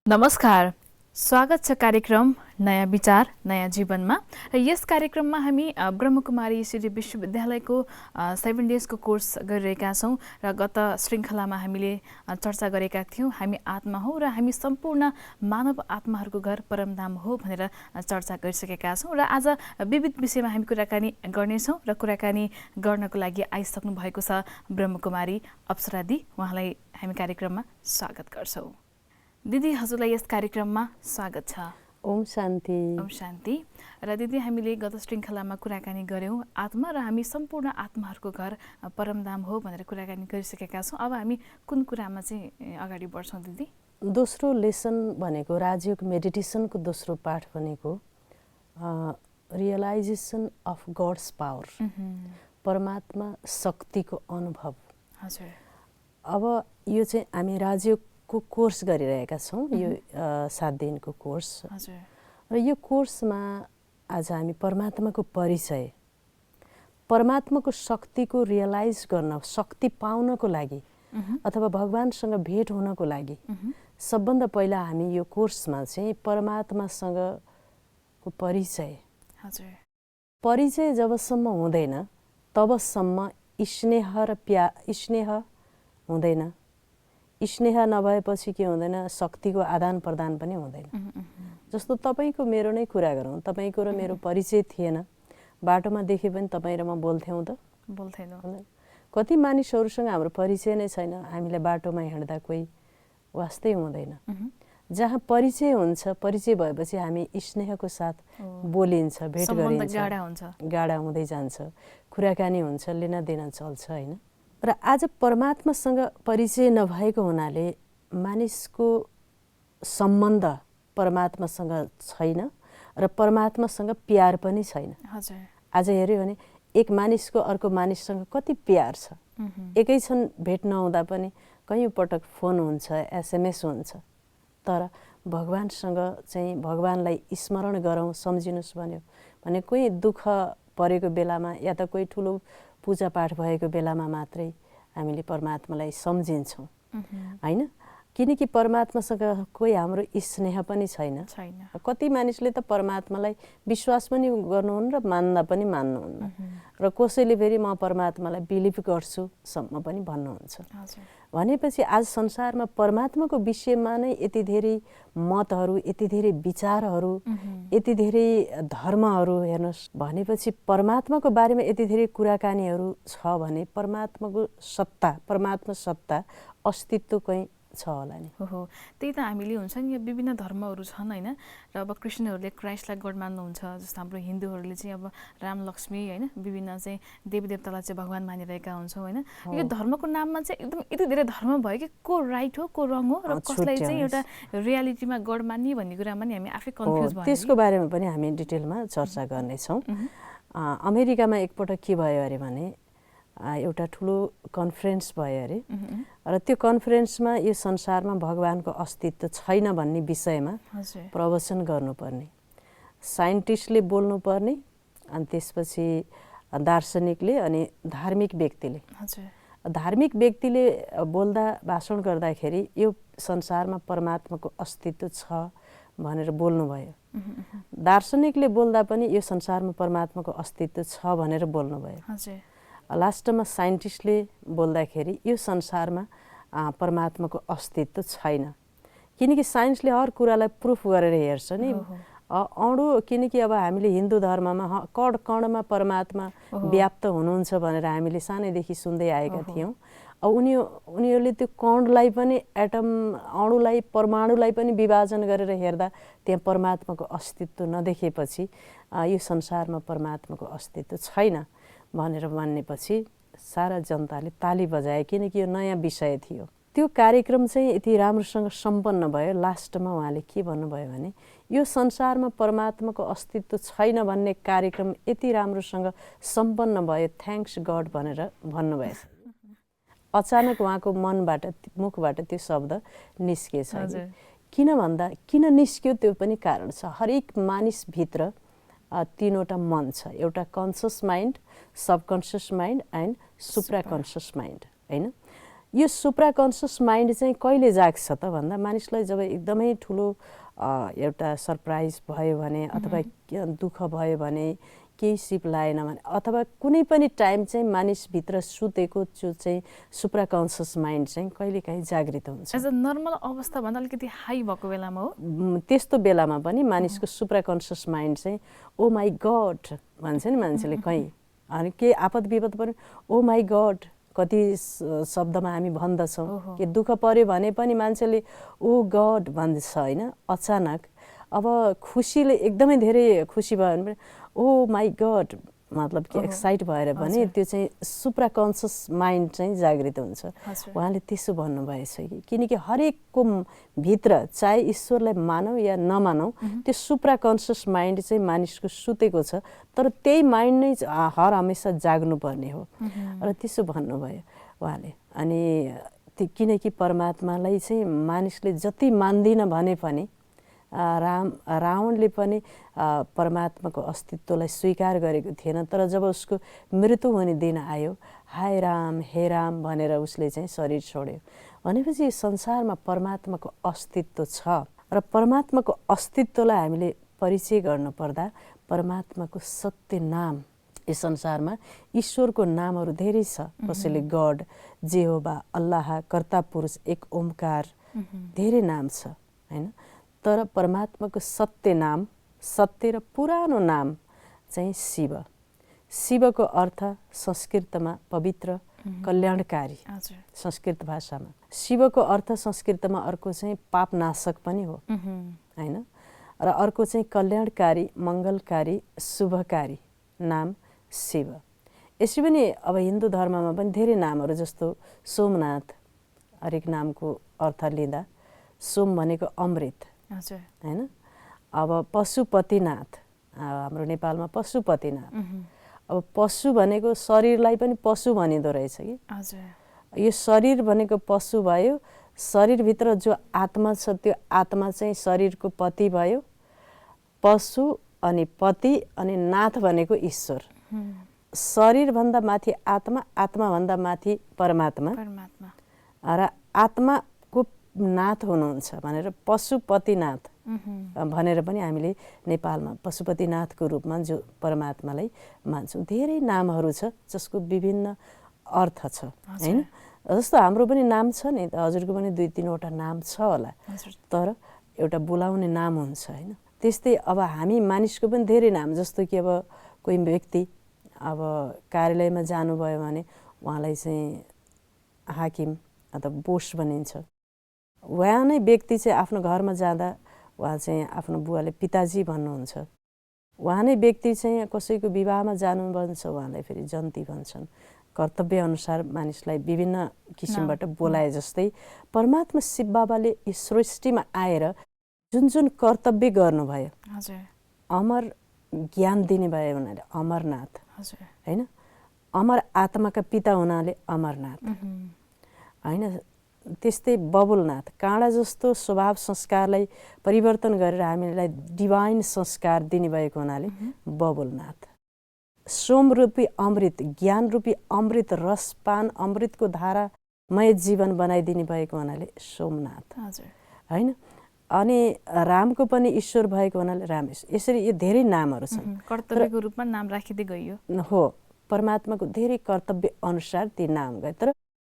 नमस्कार, स्वागत छ कार्यक्रम नयाँ विचार नयाँ जीवनमा र यस कार्यक्रममा हामी ब्रह्मकुमारी सिटी विश्वविद्यालयको 7 डेजको कोर्स गरिरहेका छौँ र गत श्रृङ्खलामा हामीले चर्चा गरेका थियौँ हामी आत्मा हौ र हामी सम्पूर्ण मानव आत्माहरूको घर परमधाम हो भनेर चर्चा गरिसकेका छौँ र आज विविध विषयमा हामी कुराकानी गर्नेछौँ र कुराकानी गर्नको लागि आइसक्नु भएको छ ब्रह्मकुमारी अप्सरा दी। उहाँलाई हामी कार्यक्रममा स्वागत गर्छौँ। दिदी, हजुरलाई यस कार्यक्रममा स्वागत छ। ओम शान्ति। ओम शान्ति। र दिदी, हामीले गत श्रृङ्खलामा कुराकानी गऱ्यौँ आत्मा र हामी सम्पूर्ण आत्माहरूको घर परमधाम हो भनेर कुराकानी गरिसकेका छौँ। अब हामी कुन कुरामा चाहिँ अगाडि बढ्छौँ दिदी? दोस्रो लेसन भनेको राजयोग मेडिटेसनको दोस्रो पाठ भनेको रियलाइजेसन अफ गड्स पावर, परमात्मा शक्तिको अनुभव। हजुर। अब यो चाहिँ हामी राजयोगको कोर्स गरिरहेका छौँ, यो 7 दिनको कोर्स। हजुर। र यो कोर्समा आज हामी परमात्माको परिचय, परमात्माको शक्तिको रियलाइज गर्न, शक्ति पाउनको लागि अथवा भगवानसँग भेट हुनको लागि सबभन्दा पहिला हामी यो कोर्समा चाहिँ परमात्मासँगको परिचय, परिचय जबसम्म हुँदैन तबसम्म स्नेह र स्नेह हुँदैन। स्नेह नभएपछि के हुँदैन, शक्तिको आदान प्रदान पनि हुँदैन। जस्तो तपाईँको मेरो नै कुरा गरौँ, तपाईँको र मेरो परिचय थिएन, बाटोमा देखे पनि तपाईँ र म बोल्थ्यौँ त? बोल्थेनौँ। कति मानिसहरूसँग हाम्रो परिचय नै छैन, हामीलाई बाटोमा हिँड्दा कोही वास्तै हुँदैन। जहाँ परिचय हुन्छ, परिचय भएपछि हामी स्नेहको साथ बोलिन्छ, भेट गरिन्छ, गाढा हुँदै जान्छ, कुराकानी हुन्छ, लेनदेन चल्छ, होइन? र आज परमात्मासँग परिचय नभएको हुनाले मानिसको सम्बन्ध परमात्मासँग छैन र परमात्मासँग प्यार पनि छैन। आज हेऱ्यो भने एक मानिसको अर्को मानिससँग कति प्यार छ, एकै क्षण भेट नहुँदा पनि कयौँ पटक फोन हुन्छ, एसएमएस हुन्छ। तर भगवानसँग चाहिँ भगवानलाई स्मरण गरौँ, सम्झिनुहोस् भन्यो भने कोही दुःख परेको बेलामा या त कोही ठुलो पूजापाठ भएको बेलामा मात्रै हामीले परमात्मालाई सम्झिन्छौँ, होइन? किनकि परमात्मासँग कोही हाम्रो स्नेह पनि छैन। कति मानिसले त परमात्मालाई विश्वास पनि गर्नुहुन्न र मान्दा पनि मान्नुहुन्न, र कसैले फेरि म परमात्मालाई बिलिभ गर्छु सम्म पनि भन्नुहुन्छ। भनेपछि आज संसारमा परमात्माको विषयमा नै यति धेरै मतहरू, यति धेरै विचारहरू, यति धेरै धर्महरू, हेर्नुहोस्, भनेपछि परमात्माको बारेमा यति धेरै कुराकानीहरू छ भने परमात्माको सत्ता, परमात्मा सत्ता अस्तित्व कहीँ छ होला नि। हो, त्यही त हामीले हुन्छ नि, यहाँ विभिन्न धर्महरू छन्, होइन? र अब क्रिस्चियनहरूले क्राइस्टलाई गड मान्नुहुन्छ, जस्तो हाम्रो हिन्दूहरूले चाहिँ अब राम लक्ष्मी, होइन, विभिन्न चाहिँ देवी देवतालाई चाहिँ भगवान मानिरहेका हुन्छौँ, होइन? यो धर्मको नाममा चाहिँ एकदम यति धेरै धर्म भयो कि को राइट हो, को रङ हो, र कसलाई चाहिँ एउटा रियालिटीमा गड मान्ने भन्ने कुरामा नि हामी आफै कन्फ्युज भयो। त्यसको बारेमा पनि हामी डिटेलमा चर्चा गर्नेछौँ। अमेरिकामा एकपटक के भयो अरे भने एउटा ठुलो कन्फरेन्स भयो अरे, र त्यो कन्फरेन्समा यो संसारमा भगवानको अस्तित्व छैन भन्ने विषयमा प्रवचन गर्नुपर्ने, साइन्टिस्टले बोल्नुपर्ने, अनि त्यसपछि दार्शनिकले, अनि धार्मिक व्यक्तिले। धार्मिक व्यक्तिले बोल्दा, भाषण गर्दाखेरि यो संसारमा परमात्माको अस्तित्व छ भनेर बोल्नुभयो। दार्शनिकले बोल्दा पनि यो संसारमा परमात्माको अस्तित्व छ भनेर बोल्नुभयो। लास्टमा साइन्टिस्टले बोल्दाखेरि यो संसारमा परमात्माको अस्तित्व छैन, किनकि साइन्सले हर कुरालाई प्रुफ गरेर हेर्छ नि। अणु, किनकि अब हामीले हिन्दू धर्ममा कण कणमा परमात्मा व्याप्त हुनुहुन्छ भनेर हामीले सानैदेखि सुन्दै आएका थियौँ। अब उनीहरूले त्यो कणलाई पनि, एटम, अणुलाई, परमाणुलाई पनि विभाजन गरेर हेर्दा त्यहाँ परमात्माको अस्तित्व नदेखेपछि यो संसारमा परमात्माको अस्तित्व छैन भनेर मान्नेपछि सारा जनताले ताली बजाए, किनकि यो नयाँ विषय थियो। त्यो कार्यक्रम चाहिँ यति राम्रोसँग सम्पन्न भयो। लास्टमा उहाँले के भन्नुभयो भने यो संसारमा परमात्माको अस्तित्व छैन भन्ने कार्यक्रम यति राम्रोसँग सम्पन्न भयो, थ्याङ्क्स गड भनेर भन्नुभएछ। अचानक उहाँको मनबाट, मुखबाट त्यो शब्द निस्केछ। किन भन्दा, किन निस्क्यो त्यो पनि कारण छ। हरेक मानिसभित्र तीनवटा मन छ, एउटा conscious mind, subconscious mind and supra conscious mind, होइन? यो सुप्राकन्सियस माइन्ड चाहिँ कहिले जाग्छ त भन्दा मानिसलाई जब एकदमै ठुलो एउटा सरप्राइज भयो भने अथवा दुःख भयो भने केही सिप लागेन भने अथवा कुनै पनि टाइम चाहिँ मानिसभित्र सुतेको जो चाहिँ सुप्राकन्सियस माइन्ड चाहिँ कहिलेकाहीँ जागृत हुन्छ। एज अ नर्मल अवस्थाभन्दा अलिकति हाई भएको बेलामा हो त्यस्तो बेलामा पनि मानिसको सुप्राकन्सियस माइन्ड चाहिँ ओ माई गड भन्छ नि मान्छेले कहीँ अनि के आपद विपद पनि ओ माई गड कति शब्दमा हामी भन्दछौँ कि दुःख पर्यो भने पनि मान्छेले ओ गड भन्छ होइन। अचानक अब खुसीले एकदमै धेरै खुसी भयो भने ओ माई गड मतलब कि एक्साइट भएर पनि त्यो चाहिँ सुप्राकन्सियस माइन्ड चाहिँ जागृत हुन्छ। उहाँले त्यसो भन्नुभएछ कि किनकि हरेकको भित्र चाहे ईश्वरलाई मानौ या नमानौ त्यो सुप्राकन्सियस माइन्ड चाहिँ मानिसको सुतेको छ तर त्यही माइन्ड नै हर हमेसा जाग्नुपर्ने हो र त्यसो भन्नुभयो उहाँले। अनि किनकि परमात्मालाई चाहिँ मानिसले जति मान्दिन भने पनि रावणले पनि परमात्माको अस्तित्वलाई स्वीकार गरेको थिएन तर जब उसको मृत्यु हुने दिन आयो हाय राम हे राम भनेर उसले चाहिँ शरीर छोड्यो भनेपछि संसारमा परमात्माको अस्तित्व छ र परमात्माको अस्तित्वलाई हामीले परिचय गर्नुपर्दा परमात्माको सत्य नाम यस संसारमा ईश्वरको नामहरू धेरै छ। कसैले गड जेहोवा अल्लाह कर्ता पुरुष एक ओमकार धेरै नाम छ हैन तर परमात्माको सत्य नाम सत्य र पुरानो नाम चाहिँ शिव। शिवको अर्थ संस्कृतमा पवित्र कल्याणकारी संस्कृत भाषामा। शिवको अर्थ संस्कृतमा अर्को चाहिँ पापनाशक पनि हो हैन र अर्को चाहिँ कल्याणकारी मङ्गलकारी शुभकारी नाम शिव। यसै पनि अब हिन्दू धर्ममा पनि धेरै नामहरू जस्तो सोमनाथ हरेक नामको अर्थ लिँदा सोम भनेको अमृत हैन। अब पशुपतिनाथ हाम्रो नेपालमा पशुपतिनाथ अब पशु भनेको शरीरलाई पनि पशु भनिँदो रहेछ कि यो शरीर भनेको पशु भयो शरीरभित्र जो आत्मा छ त्यो आत्मा चाहिँ शरीरको पति भयो पशु अनि पति अनि नाथ भनेको ईश्वर। शरीरभन्दा माथि आत्मा आत्माभन्दा माथि परमात्मा र आत्माको नाथ हुनुहुन्छ भनेर पशुपतिनाथ भनेर पनि हामीले नेपालमा पशुपतिनाथको रूपमा जो परमात्मालाई मान्छौँ। धेरै नामहरू छ जसको विभिन्न अर्थ छ हैन। जस्तो हाम्रो पनि नाम छ नि हजुरको पनि 2-3वटा नाम छ होला तर एउटा बोलाउने नाम हुन्छ हैन। त्यस्तै अब हामी मानिसको पनि धेरै नाम जस्तो कि अब कोही व्यक्ति अब कार्यालयमा जानुभयो भने उहाँलाई चाहिँ हाकिम अथवा बोस भनिन्छ। उहाँ नै व्यक्ति चाहिँ आफ्नो घरमा जाँदा उहाँ चाहिँ आफ्नो बुवाले पिताजी भन्नुहुन्छ। उहाँ नै व्यक्ति चाहिँ कसैको विवाहमा जानु भन्छ उहाँलाई फेरि जन्ती भन्छन्। कर्तव्य अनुसार मानिसलाई विभिन्न किसिमबाट बोलाए जस्तै परमात्मा शिव बाबाले यो सृष्टिमा आएर जुन जुन कर्तव्य गर्नुभयो अमर ज्ञान दिने भयो हुनाले अमरनाथ हैन। अमर आत्माका पिता हुनाले अमरनाथ हैन। त्यस्तै बबुलनाथ काँडा जस्तो स्वभाव संस्कारलाई परिवर्तन गरेर हामीलाई डिभाइन संस्कार दिने भएको हुनाले बबुलनाथ। सोमरूपी अमृत ज्ञान रूपी अमृत रसपान अमृतको धारामय जीवन बनाइदिने भएको हुनाले सोमनाथ हैन। अनि रामको पनि ईश्वर भएको हुनाले रामेश्वर। यसरी यो धेरै नामहरू छन् कर्तव्यको रूपमा नाम राखिँदै गइयो हो। परमात्माको धेरै कर्तव्य अनुसार ती नाम गए तर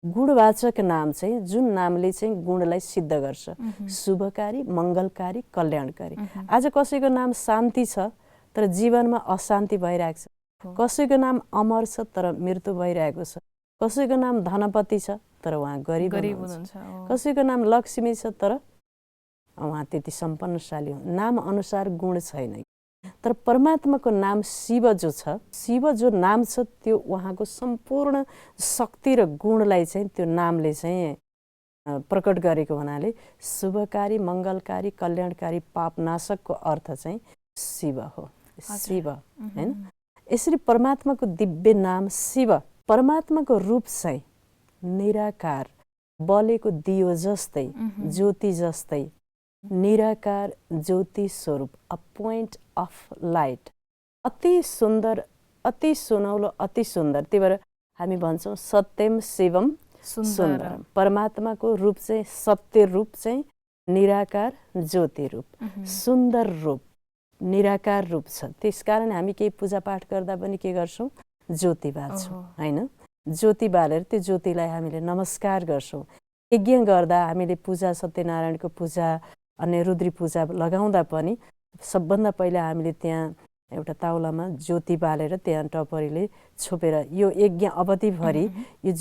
गुणवाचक नाम चाहिँ जुन नामले चाहिँ गुणलाई सिद्ध गर्छ शुभकारी मङ्गलकारी कल्याणकारी। आज कसैको नाम शान्ति छ तर जीवनमा अशान्ति भइरहेको छ। कसैको नाम अमर छ तर मृत्यु भइरहेको छ। कसैको नाम धनपति छ तर उहाँ गरिब हुनुहुन्छ। कसैको नाम लक्ष्मी छ तर उहाँ त्यति सम्पन्नशाली हुन्। नाम अनुसार गुण छैन तर परमात्माको नाम शिव जो छ शिव जो नाम छ त्यो उहाँको सम्पूर्ण शक्ति र गुणलाई चाहिँ त्यो नामले चाहिँ प्रकट गरेको हुनाले शुभकारी मङ्गलकारी कल्याणकारी पापनाशकको अर्थ चाहिँ शिव हो शिव हैन। यसरी परमात्माको दिव्य नाम शिव। परमात्माको रूप चाहिँ निराकार बलेको दियो जस्तै ज्योति जस्तै निराकार ज्योति स्वरूप अ पोइन्ट अफ लाइट अति सुन्दर अति सुनौलो अति सुन्दर। त्यही भएर हामी भन्छौँ सत्यम शिवम सुन्दरम। परमात्माको रूप चाहिँ सत्य रूप चाहिँ निराकार ज्योति रूप, सुन्दर रूप, निराकार रूप छ। त्यसकारण हामी केही पूजापाठ गर्दा पनि के गर्छौँ? ज्योति बाल्छौँ, होइन? ज्योति बालेर त्यो ज्योतिलाई हामीले नमस्कार गर्छौँ। यज्ञ गर्दा हामीले पूजा, सत्यनारायणको पूजा, अन्य रुद्री पूजा लगाउँदा पनि सबभन्दा पहिला हामीले त्यहाँ एउटा ताउलामा ज्योति बालेर त्यहाँ टपरीले छोपेर यो यज्ञ अवधिभरि यो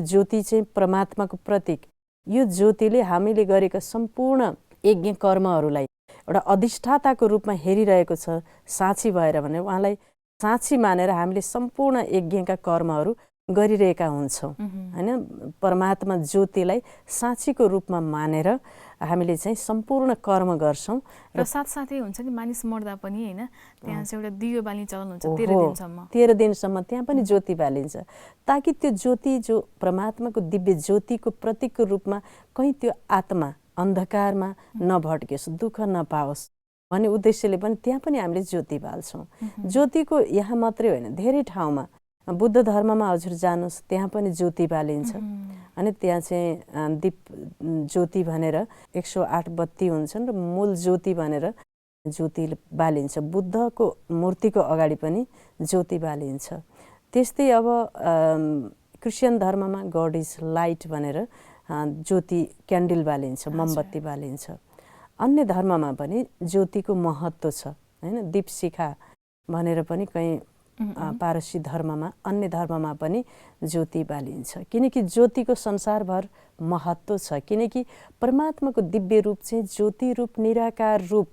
ज्योति चाहिँ परमात्माको प्रतीक। यो ज्योतिले हामीले गरेका सम्पूर्ण यज्ञ कर्महरूलाई एउटा अधिष्ठाताको रूपमा हेरिरहेको छ साँची भएर भने उहाँलाई साँची मानेर हामीले सम्पूर्ण यज्ञका कर्महरू गरिरहेका हुन्छौँ, होइन? परमात्मा ज्योतिलाई साँचीको रूपमा मानेर हामीले चाहिँ सम्पूर्ण कर्म गर्छौँ। र साथसाथै हुन्छ नि मानिस मर्दा पनि होइन त्यहाँ चाहिँ एउटा दियो बाल्ने चलन हुन्छ 13 दिनसम्म। 13 दिनसम्म त्यहाँ पनि ज्योति बालिन्छ, ताकि त्यो ज्योति जो परमात्माको दिव्य ज्योतिको प्रतीकको रूपमा कहीँ त्यो आत्मा अन्धकारमा नभट्कियोस्, दुःख नपाओस् भन्ने उद्देश्यले पनि त्यहाँ पनि हामीले ज्योति बाल्छौँ। ज्योतिको यहाँ मात्रै होइन, धेरै ठाउँमा बुद्ध धर्ममा हजुर जानुहोस्, त्यहाँ पनि ज्योति बालिन्छ। अनि त्यहाँ चाहिँ दीप ज्योति भनेर 108 बत्ती हुन्छन् र मूल ज्योति भनेर ज्योति बालिन्छ। बुद्धको मूर्तिको अगाडि पनि ज्योति बालिन्छ। त्यस्तै अब क्रिस्चियन धर्ममा गड इज लाइट भनेर ज्योति क्यान्डल बालिन्छ, मोमबत्ती बालिन्छ। अन्य धर्ममा पनि ज्योतिको महत्त्व छ, होइन? दीपशिखा भनेर पनि कहीँ पारसी धर्ममा, अन्य धर्ममा पनि ज्योति बालिन्छ। किनकि ज्योतिको संसारभर महत्त्व छ, किनकि परमात्माको दिव्य रूप चाहिँ ज्योति रूप, निराकार रूप,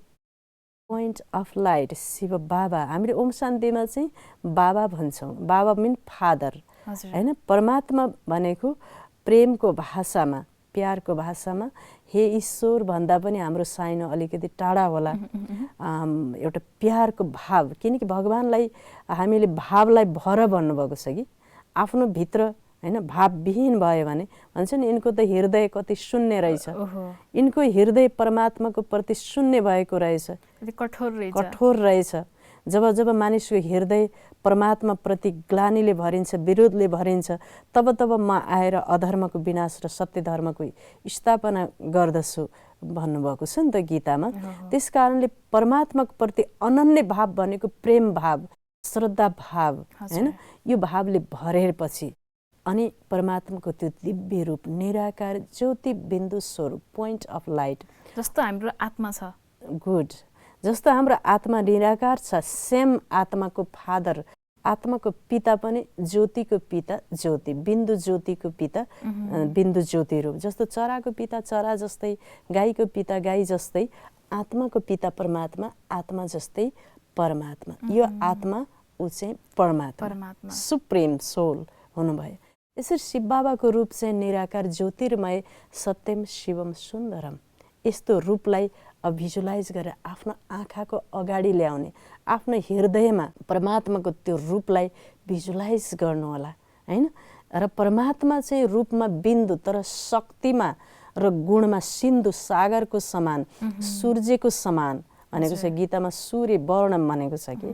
पोइन्ट अफ लाइट, शिव बाबा। हामीले ओम शान्तिमा चाहिँ बाबा भन्छौँ। बाबा मिन फादर, होइन? परमात्मा भनेको प्रेमको भाषामा, प्यारको भाषामा हे ईश्वर भन्दा पनि हाम्रो साइनो अलिकति टाढा होला। एउटा प्यारको भाव, किनकि भगवान्लाई हामीले भावलाई भर भन्नुभएको छ कि आफ्नो भित्र, होइन? भावविहीन भयो भने भन्छ नि यिनको त हृदय कति शून्य रहेछ, यिनको हृदय परमात्माको प्रति शून्य भएको रहेछ, कठोर रहेछ। जब जब मानिसको हृदय परमात्मा प्रति ग्लानीले भरिन्छ, विरोधले भरिन्छ, तब तब म आएर अधर्मको विनाश र सत्य धर्मको स्थापना गर्दछु भन्नुभएको छ नि त गीतामा। त्यस कारणले परमात्माको प्रति अनन्य भाव भनेको प्रेम भाव, श्रद्धा भाव, होइन? यो भावले भरेपछि अनि परमात्माको त्यो दिव्य रूप, निराकार ज्योति बिन्दु स्वरूप, पोइन्ट अफ लाइट, जस्तो हाम्रो आत्मा छ। गुड, जस्तो हाम्रो आत्मा निराकार छ, सेम आत्माको फादर, आत्माको पिता पनि ज्योतिको पिता ज्योति, बिन्दु ज्योतिको पिता बिन्दु ज्योति रूप। जस्तो चराको पिता चरा जस्तै, गाईको पिता गाई जस्तै, आत्माको पिता परमात्मा आत्मा जस्तै परमात्मा। यो आत्मा ऊ चाहिँ परमात्मा, सुप्रिम सोल हुनुभयो। यसरी शिव बाबाको रूप चाहिँ निराकार ज्योतिर्मय, सत्यम शिवम सुन्दरम। यस्तो रूपलाई भिजुलाइज गरेर आफ्नो आँखाको अगाडि ल्याउने, आफ्नो हृदयमा परमात्माको त्यो रूपलाई भिजुलाइज गर्नुहोला, होइन? र परमात्मा चाहिँ रूपमा बिन्दु, तर शक्तिमा र गुणमा सिन्धु सागरको समान, सूर्यको समान भनेको छ गीतामा। सूर्य वर्ण भनेको छ कि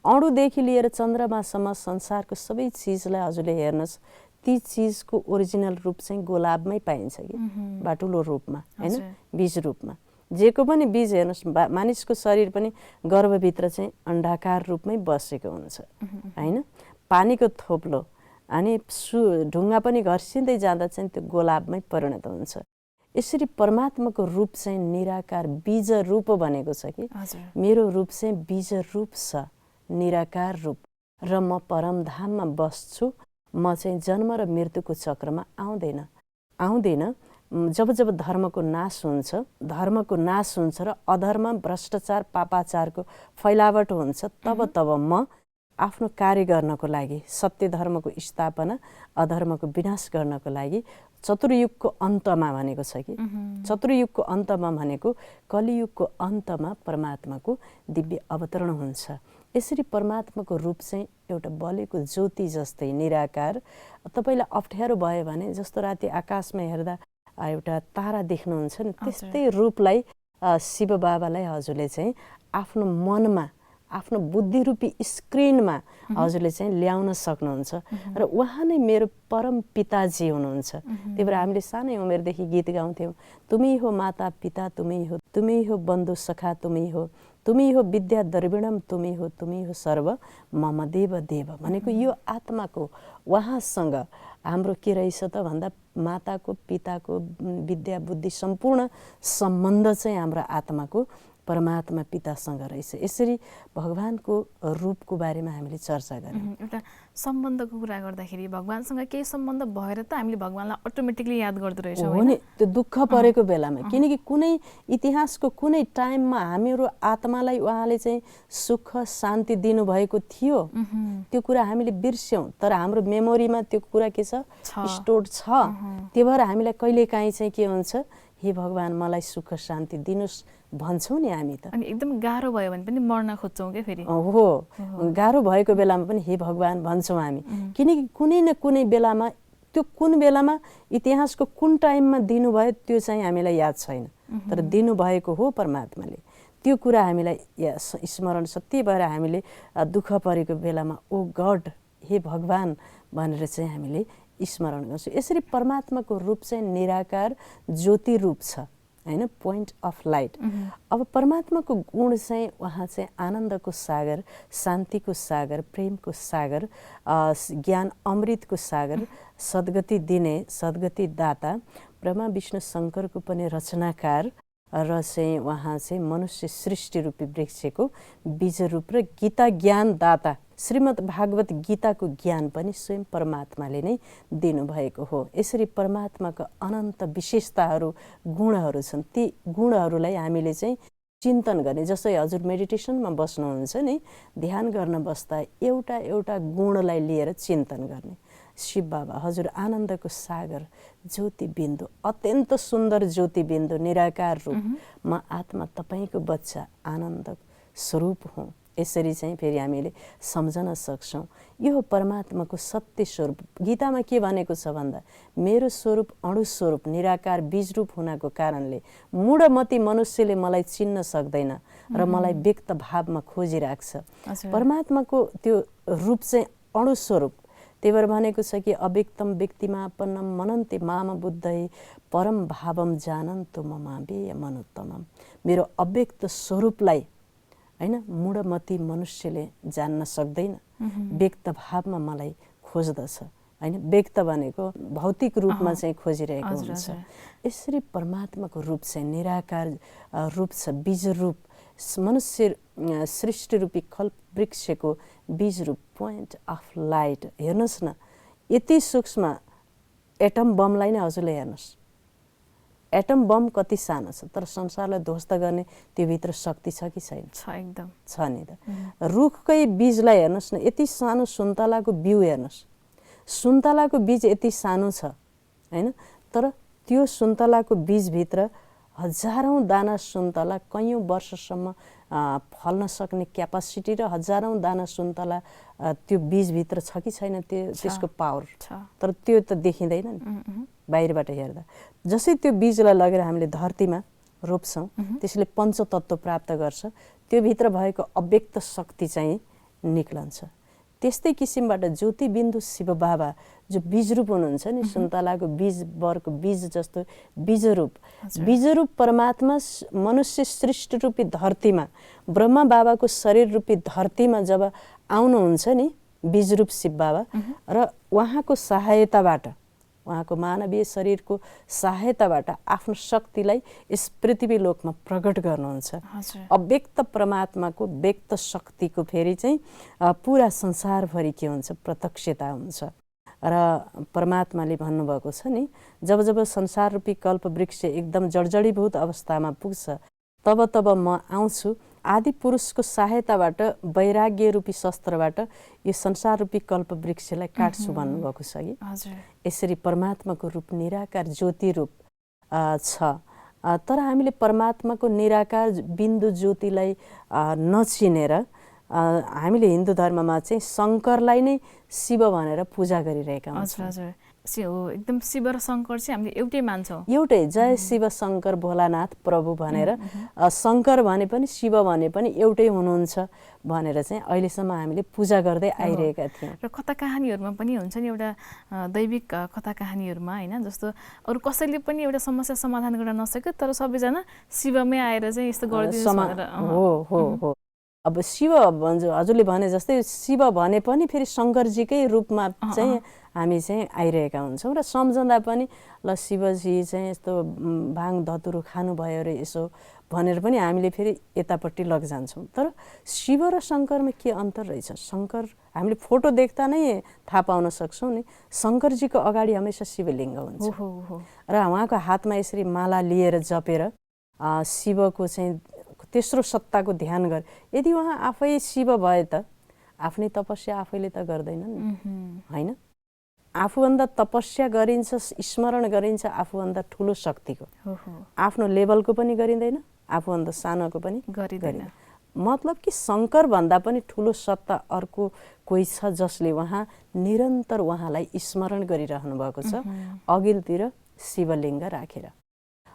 अणुदेखि लिएर चन्द्रमासम्म संसारको सबै चिजलाई हजुरले हेर्नुहोस्, ती चिजको ओरिजिनल रूप चाहिँ गोलाबमै पाइन्छ कि बाटुलो रूपमा, होइन? बीज रूपमा। जेको पनि बीज हेर्नुहोस्, मानिसको शरीर पनि गर्भभित्र चाहिँ अण्डाकार रूपमै बसेको हुन्छ, होइन? पानीको थोप्लो अनि ढुङ्गा पनि घर्सिँदै जाँदा चाहिँ त्यो गोलाबमै परिणत हुन्छ। यसरी परमात्माको रूप चाहिँ निराकार बीज रूप भनेको छ कि मेरो रूप चाहिँ बीज रूप छ, निराकार रूप, र म परमधाममा बस्छु। म चाहिँ जन्म र मृत्युको चक्रमा आउँदैन। जब जब धर्मको नाश हुन्छ र अधर्म, भ्रष्टाचार, पापाचारको फैलावट हुन्छ, तब तब म आफ्नो कार्य गर्नको लागि, सत्य धर्मको स्थापना, अधर्मको विनाश गर्नको लागि चतुर्युगको अन्तमा भनेको छ कि चतुर्युगको अन्तमा भनेको कलियुगको अन्तमा परमात्माको दिव्य अवतरण हुन्छ। यसरी परमात्माको रूप चाहिँ एउटा बलेको ज्योति जस्तै निराकार। तपाईँलाई अप्ठ्यारो भयो भने, जस्तो राति आकाशमा हेर्दा एउटा तारा देख्नुहुन्छ नि, त्यस्तै रूपलाई शिव बाबालाई हजुरले चाहिँ आफ्नो मनमा आफ्नो बुद्धिरूपी स्क्रिनमा हजुरले चाहिँ ल्याउन सक्नुहुन्छ र उहाँ नै मेरो परम पिताजी हुनुहुन्छ। त्यही भएर हामीले सानै उमेरदेखि गीत गाउँथ्यौँ, तुमी हो माता पिता तुमी हो बन्धु सखा तुमी हो विद्या द्रविणम तुमी हो सर्व मम देव देव भनेको यो आत्माको उहाँसँग हाम्रो के रहेछ त भन्दा माताको पिताको विद्या बुद्धि सम्पूर्ण सम्बन्ध चाहिँ हाम्रो आत्माको परमात्मा पितासँग रहेछ। यसरी भगवानको रूपको बारेमा हामीले चर्चा गर्यौँ। एउटा सम्बन्धको कुरा गर्दाखेरि भगवानसँग केही सम्बन्ध भएर त हामीले भगवानलाई अटोमेटिकली याद गर्दो रहेछौँ हो नि, त्यो दुःख परेको बेलामा। किनकि कुनै इतिहासको कुनै टाइममा हाम्रो आत्मालाई उहाँले चाहिँ सुख शान्ति दिनुभएको थियो, त्यो कुरा हामीले बिर्स्यौँ, तर हाम्रो मेमोरीमा त्यो कुरा के छ, स्टोर्ड छ। त्यही भएर हामीलाई कहिलेकाहीँ चाहिँ के हुन्छ, हे भगवान मलाई सुख शान्ति दिनुहोस् भन्छौँ नि हामी त। अनि एकदम गाह्रो भयो भने पनि मर्न खोज्छौँ क्या फेरि। हो, गाह्रो भएको बेलामा पनि हे भगवान भन्छौँ हामी। किनकि कुनै न कुनै बेलामा, त्यो कुन बेलामा इतिहासको कुन टाइममा दिनुभयो त्यो चाहिँ हामीलाई याद छैन, तर दिनुभएको हो परमात्माले। त्यो कुरा हामीलाई स्मरण छ। त्यही भएर हामीले दुःख परेको बेलामा ओ गड, हे भगवान भनेर चाहिँ हामीले स्मरण गर्छौँ। यसरी परमात्माको रूप चाहिँ निराकार ज्योति रूप छ हैन, पोइन्ट अफ लाइट। अब परमात्माको गुण चाहिँ उहाँ चाहिँ आनन्दको सागर, शान्तिको सागर, प्रेमको सागर, ज्ञान अमृतको सागर, सद्गति दिने, सद्गति दाता, ब्रह्मा विष्णु शङ्करको पनि रचनाकार र चाहिँ उहाँ चाहिँ मनुष्य सृष्टि रूपी वृक्षको बीज रूप र गीता ज्ञान दाता। श्रीमद् भागवत गीताको ज्ञान पनि स्वयं परमात्माले नै दिनुभएको हो। यसरी परमात्माको अनन्त विशेषताहरू, गुणहरू छन्। ती गुणहरूलाई हामीले चाहिँ चिन्तन गर्ने। जस्तै हजुर मेडिटेसनमा बस्नुहुन्छ नि, ध्यान गर्न बस्दा एउटा एउटा गुणलाई लिएर चिन्तन गर्ने। शिव बाबा हजुर आनन्दको सागर, ज्योति बिन्दु, अत्यन्त सुन्दर ज्योति बिन्दु, निराकार रूप, म आत्मा तपाईँको बच्चा आनन्द स्वरूप हुँ। यसरी चाहिँ फेरि हामीले सम्झन सक्छौँ। यो हो परमात्माको सत्य स्वरूप। गीतामा के भनेको छ भन्दा, मेरो स्वरूप अणु स्वरूप निराकार बीज रूप हुनाको कारणले मूढमती मनुष्यले मलाई चिन्न सक्दैन र मलाई व्यक्त भावमा खोजिराख्छ। परमात्माको त्यो रूप चाहिँ अणु स्वरूप। त्यही भएर भनेको छ कि अव्यक्तम व्यक्तिमापन्नम मनन्ते माम बुद्धै परम भावम जानन्तु ममावेय मनोत्तमम। मेरो अव्यक्त स्वरूपलाई हैन मूढमती मनुष्यले जान्न सक्दैन, व्यक्त भावमा मलाई खोज्दछ हैन। व्यक्त भनेको भौतिक रूपमा चाहिँ खोजिरहेको हुन्छ। यसरी परमात्माको रूप चाहिँ निराकार रूप छ, बीज रूप, मनुष्य सृष्टि रूपी कल्प वृक्षको बीज रूप, पोइन्ट अफ लाइट। हेर्नुहोस् न, यति सूक्ष्म एटम बमलाई नै हजुरले हेर्नुहोस्, एटम बम कति सानो छ, तर संसारलाई ध्वस्त गर्ने त्योभित्र शक्ति छ कि छैन? छ, एकदम छ नि त। रुखकै बीजलाई हेर्नुहोस् न, यति सानो सुन्तलाको बिउ हेर्नुहोस्, सुन्तलाको बीज यति सानो छ हैन, तर त्यो सुन्तलाको बीजभित्र हजारौँ दाना सुन्तला कैयौँ वर्षसम्म फल्न सक्ने क्यापासिटी र हजारौँ दाना सुन्तला त्यो बीजभित्र छ कि छैन, त्यसको पावर छ। तर त्यो त देखिँदैन नि बाहिरबाट हेर्दा। जसै त्यो बीजलाई लगेर हामीले धरतीमा रोप्छौँ, त्यसले पञ्चतत्त्व प्राप्त गर्छ, त्यो भित्र भएको अव्यक्त शक्ति चाहिँ निक्लन्छ। त्यस्तै किसिमबाट ज्योति बिन्दु शिव बाबा जो बीजरूप हुनुहुन्छ नि, सुन्तलाको बीज वरको बीज जस्तो बीजरूप, बीजरूप परमात्मा मनुष्य सृष्टि रूपी धरतीमा, ब्रह्मा बाबाको शरीर रूपी धरतीमा जब आउनुहुन्छ नि बीजरूप शिव बाबा, र उहाँको सहायताबाट, उहाँको मानवीय शरीरको सहायताबाट आफ्नो शक्तिलाई यस पृथ्वी लोकमा प्रकट गर्नुहुन्छ। अव्यक्त परमात्माको व्यक्त शक्तिको फेरि चाहिँ पुरा संसारभरि के हुन्छ, प्रत्यक्षता हुन्छ। र परमात्माले भन्नुभएको छ नि, जब जब संसार रूपी कल्प वृक्ष एकदम जडजडीभूत अवस्थामा पुग्छ, तब तब म आउँछु, आदि पुरुषको सहायताबाट वैराग्य रूपी शस्त्रबाट यो संसार रूपी कल्प वृक्षलाई काट्छु भन्नुभएको छ कि। यसरी परमात्माको रूप निराकार ज्योति रूप छ। तर हामीले परमात्माको निराकार बिन्दु ज्योतिलाई नचिनेर हामीले हिन्दू धर्ममा चाहिँ शङ्करलाई नै शिव भनेर पूजा गरिरहेका हुन्छौँ। हो एकदम शिव र शङ्कर चाहिँ हामीले एउटै मान्छौँ। एउटै जय शिव शङ्कर भोलानाथ प्रभु भनेर शङ्कर भने पनि शिव भने पनि एउटै हुनुहुन्छ भनेर चाहिँ अहिलेसम्म हामीले पूजा गर्दै आइरहेका थियौँ। र कथा कहानीहरूमा पनि हुन्छ नि एउटा दैविक कथा कहानीहरूमा होइन, जस्तो अरू कसैले पनि एउटा समस्या समाधान गर्न नसक्यो तर सबैजना शिवमै आएर चाहिँ यस्तो गरिदिनुहोस् भनेर। हो अब शिव हजुरले भने जस्तै शिव भने पनि फेरि शङ्करजीकै रूपमा चाहिँ हामी चाहिँ आइरहेका हुन्छौँ र सम्झँदा पनि ल शिवजी चाहिँ यस्तो भाङ धतुरो खानुभयो अरे यसो भनेर पनि हामीले फेरि यतापट्टि लगिजान्छौँ। तर शिव र शङ्करमा के अन्तर रहेछ? शङ्कर हामीले फोटो देख्दा नै थाहा पाउन सक्छौँ नि, शङ्करजीको अगाडि हमेसा शिवलिङ्ग हुन्छ र उहाँको हातमा यसरी माला लिएर जपेर शिवको चाहिँ तेस्रो सत्ताको ध्यान गरे। यदि उहाँ आफै शिव भए त आफ्नै तपस्या आफैले त गर्दैनन् होइन, आफूभन्दा तपस्या गरिन्छ, स्मरण गरिन्छ आफूभन्दा ठुलो शक्तिको, आफ्नो लेभलको पनि गरिँदैन, आफूभन्दा सानोको पनि गरिँदैन। मतलब कि शङ्कर भन्दा पनि ठुलो सत्ता अर्को कोही छ जसले उहाँ निरन्तर उहाँलाई स्मरण गरिरहनु भएको छ अघिल्तिर शिवलिङ्ग राखेर।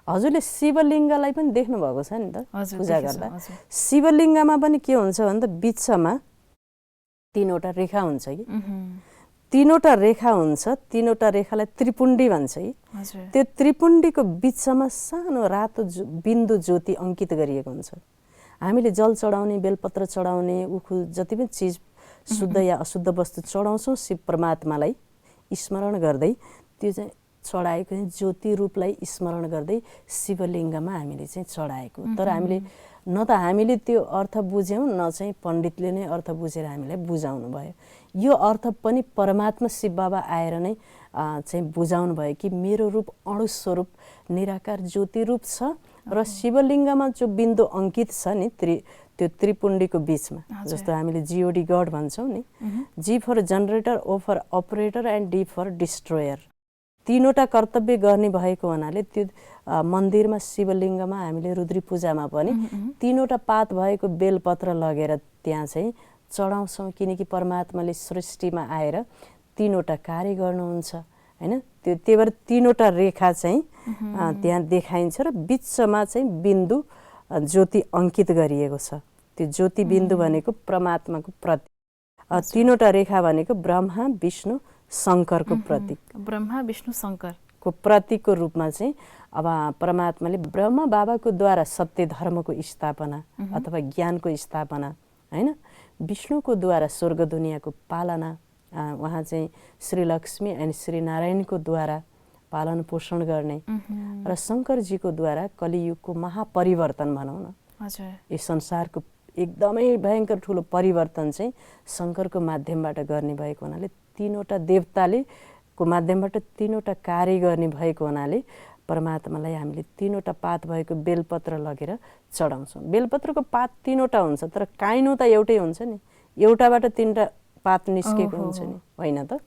हजुरले शिवलिङ्गलाई पनि देख्नु भएको छ नि त पूजा गर्दा। शिवलिङ्गमा पनि के हुन्छ भने त बिचमा 3वटा रेखा हुन्छ कि 3वटा रेखा हुन्छ, 3वटा रेखालाई त्रिपुण्डी भन्छ कि। त्यो त्रिपुण्डीको बिचमा सानो रातो बिन्दु ज्योति अङ्कित गरिएको हुन्छ। हामीले जल चढाउने, बेलपत्र चढाउने, उखु जति पनि चिज शुद्ध या अशुद्ध वस्तु चढाउँछौँ शिव परमात्मालाई स्मरण गर्दै, त्यो चाहिँ चढाएको ज्योति रूपलाई स्मरण गर्दै शिवलिङ्गमा हामीले चाहिँ चढाएको। तर हामीले न त हामीले त्यो अर्थ बुझ्यौँ न चाहिँ पण्डितले नै अर्थ बुझेर हामीलाई बुझाउनु भयो। यो अर्थ पनि परमात्मा शिव बाबा आएर नै चाहिँ बुझाउनु भयो कि मेरो रूप अणु स्वरूप निराकार ज्योति रूप छ र शिवलिङ्गमा जो बिन्दु अङ्कित छ नि त्यो त्रिपुण्डीको बिचमा, जस्तो हामीले जिओडी गड भन्छौँ नि, G for generator, O for operator and D for destroyer, 3वटा कर्तव्य गर्ने भएको हुनाले त्यो मन्दिरमा शिवलिङ्गमा हामीले रुद्री पूजामा पनि 3वटा पात भएको बेलपत्र लगेर त्यहाँ चाहिँ चढाउँछौँ, किनकि परमात्माले सृष्टिमा आएर 3वटा कार्य गर्नुहुन्छ होइन। त्यही भएर 3वटा रेखा चाहिँ त्यहाँ देखाइन्छ र बिचमा चाहिँ बिन्दु ज्योति अङ्कित गरिएको छ। त्यो ज्योति बिन्दु भनेको परमात्माको प्रतीक, 3वटा रेखा भनेको ब्रह्मा विष्णु शङ्करको प्रतीक, ब्रह्मा विष्णु शङ्करको प्रतीकको रूपमा चाहिँ अब परमात्माले ब्रह्मा बाबाको द्वारा सत्य धर्मको स्थापना अथवा ज्ञानको स्थापना होइन, विष्णुको द्वारा स्वर्ग दुनियाँको पालना, उहाँ चाहिँ श्रीलक्ष्मी एन्ड श्रीनारायणको द्वारा पालन पोषण गर्ने र शङ्करजीको द्वारा कलियुगको महापरिवर्तन भनौँ न, यो संसारको एकदमै भयङ्कर ठुलो परिवर्तन चाहिँ शङ्करको माध्यमबाट गर्ने भएको हुनाले 3वटा देवताले को माध्यमबाट 3वटा कार्य गर्ने भएको हुनाले परमात्मालाई हामीले 3वटा पात भएको बेलपत्र लगेर चढाउँछौँ। बेलपत्रको पात 3वटा हुन्छ तर काइनो त एउटै हुन्छ नि, एउटाबाट 3वटा पात निस्केको हुन्छ नि, होइन त।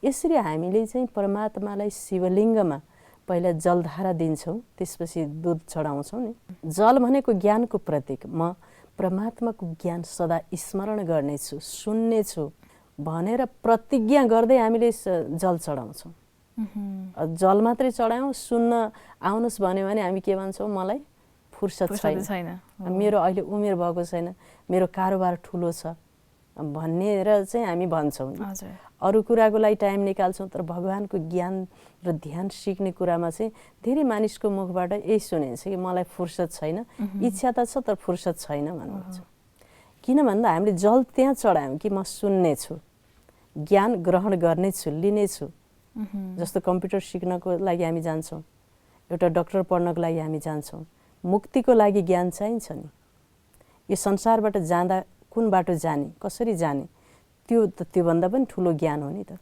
यसरी हामीले चाहिँ परमात्मालाई शिवलिङ्गमा पहिला जलधारा दिन्छौँ, त्यसपछि दुध चढाउँछौँ नि। जल भनेको ज्ञानको प्रतीक, म परमात्माको ज्ञान सदा स्मरण गर्नेछु, सुन्नेछु भनेर प्रतिज्ञा गर्दै हामीले जल चढाउँछौँ। जल मात्रै चढायौँ, सुन्न आउनुहोस् भन्यो भने हामी के भन्छौँ, मलाई फुर्सद छैन, मेरो अहिले उमेर भएको छैन, मेरो कारोबार ठुलो छ भनेर चाहिँ हामी भन्छौँ। अरू कुराको लागि टाइम निकाल्छौँ तर भगवानको ज्ञान र ध्यान सिक्ने कुरामा चाहिँ धेरै मानिसको मुखबाट यही सुनिन्छ कि मलाई फुर्सद छैन, इच्छा त छ तर फुर्सद छैन भन्नुहुन्छ। किन भन्दा हामीले जल त्यहाँ चढायौँ कि म सुन्नेछु, ज्ञान ग्रहण गर्नेछु, लिनेछु। जस्तो कम्प्युटर सिक्नको लागि हामी जान्छौँ, एउटा डक्टर पढ्नको लागि हामी जान्छौँ, मुक्तिको लागि ज्ञान चाहिन्छ नि। यो संसारबाट जाँदा कुन बाटो जाने, कसरी जाने, त्योभन्दा पनि ठुलो ज्ञान हो नि त।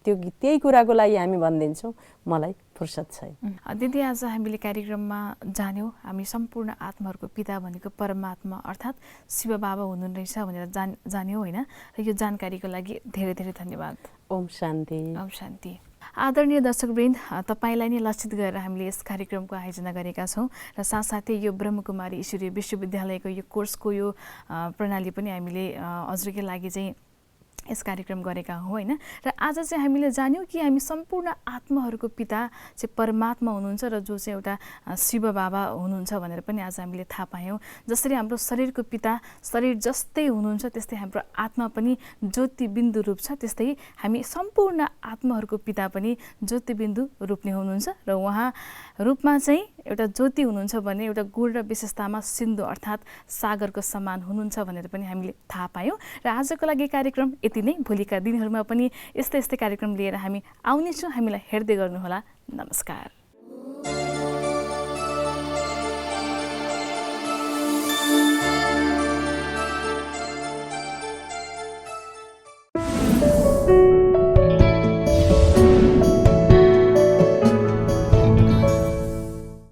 त्यही कुराको लागि हामी भनिदिन्छौँ मलाई फुर्सद छैन। दिदी, आज हामीले कार्यक्रममा जान्यौँ हामी सम्पूर्ण आत्माहरूको पिता भनेको परमात्मा अर्थात् शिव बाबा हुनुहुनेछ भनेर जान्यौँ होइन। र यो जानकारीको लागि धेरै धेरै धन्यवाद। ओम शान्ति। ओम शान्ति। आदरणीय दर्शकवृन्द, तपाईँलाई नै लक्षित गरेर हामीले यस कार्यक्रमको आयोजना गरेका छौँ र साथसाथै यो ब्रह्मकुमारी ईश्वरीय विश्वविद्यालयको यो कोर्सको यो प्रणाली पनि हामीले हजुरकै लागि चाहिँ यस कार्यक्रम गरेका हौँ होइन। र आज चाहिँ हामीले जान्यौँ कि हामी सम्पूर्ण आत्माहरूको पिता चाहिँ परमात्मा हुनुहुन्छ र जो चाहिँ एउटा शिव बाबा हुनुहुन्छ भनेर पनि आज हामीले थाहा पायौँ। जसरी हाम्रो शरीरको पिता शरीर जस्तै हुनुहुन्छ त्यस्तै हाम्रो आत्मा पनि ज्योतिबिन्दु रूप छ, त्यस्तै हामी सम्पूर्ण आत्माहरूको पिता पनि ज्योतिबिन्दु रूप नै हुनुहुन्छ। र उहाँ रूपमा चाहिँ एउटा ज्योति हुनुहुन्छ भने एउटा गुण र विशेषतामा सिन्धु अर्थात् सागरको समान हुनुहुन्छ भनेर पनि हामीले थाहा पायौँ। र आजको लागि कार्यक्रम यति नै। भोलिका दिनहरूमा पनि यस्तै कार्यक्रम लिएर हामी आउनेछौँ। हामीलाई हेर्दै गर्नुहोला। नमस्कार।